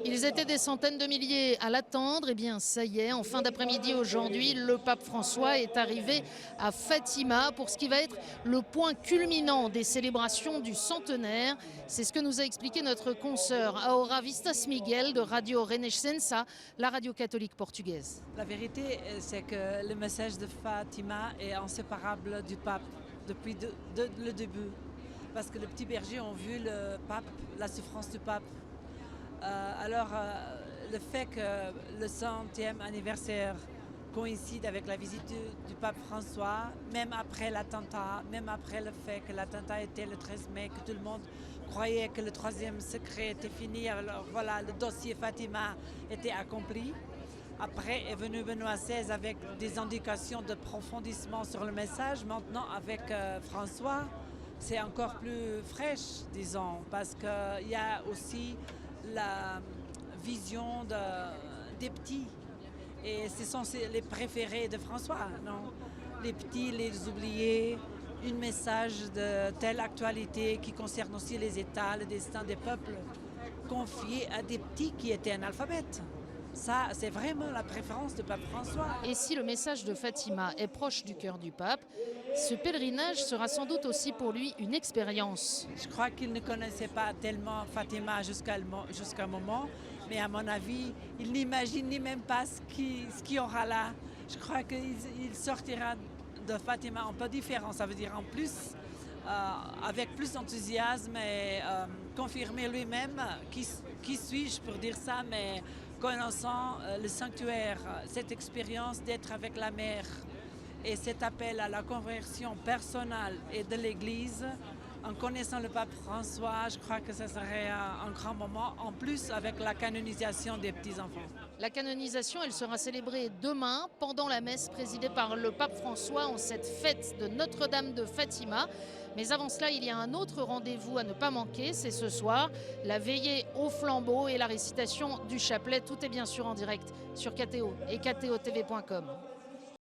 Ils étaient des centaines de milliers à l'attendre. Eh bien, ça y est, en fin d'après-midi aujourd'hui, le pape François est arrivé à Fatima pour ce qui va être le point culminant des célébrations du centenaire. C'est ce que nous a expliqué notre consoeur Aura Vistas Miguel de Radio Renascença, la radio catholique portugaise. La vérité, c'est que le message de Fatima est inséparable du pape depuis le début. Parce que les petits bergers ont vu le pape, la souffrance du pape. Le fait que le 100e anniversaire coïncide avec la visite du pape François, même après l'attentat, même après le fait que l'attentat était le 13 mai, que tout le monde croyait que le troisième secret était fini, alors voilà, le dossier Fatima était accompli. Après est venu Benoît XVI avec des indications de profondissement sur le message. Maintenant, avec François, c'est encore plus fraîche, disons, parce qu'il y a aussi la vision des petits. Et ce sont les préférés de François, non? Les petits, les oubliés, un message de telle actualité qui concerne aussi les États, le destin des peuples, confié à des petits qui étaient analphabètes. Ça, c'est vraiment la préférence du pape François. Et si le message de Fatima est proche du cœur du pape, ce pèlerinage sera sans doute aussi pour lui une expérience. Je crois qu'il ne connaissait pas tellement Fatima jusqu'à un moment, mais à mon avis, il n'imagine ni même pas ce qu'il y aura là. Je crois qu'il sortira de Fatima un peu différent, ça veut dire en plus, avec plus d'enthousiasme et confirmer lui-même qui suis-je pour dire ça, mais connaissant le sanctuaire, cette expérience d'être avec la mère et cet appel à la conversion personnelle et de l'Église, en connaissant le pape François, je crois que ce serait un grand moment, en plus avec la canonisation des petits-enfants. La canonisation, elle sera célébrée demain pendant la messe présidée par le pape François en cette fête de Notre-Dame de Fatima. Mais avant cela, il y a un autre rendez-vous à ne pas manquer, c'est ce soir, la veillée au flambeau et la récitation du chapelet. Tout est bien sûr en direct sur KTO et KTOTV.com.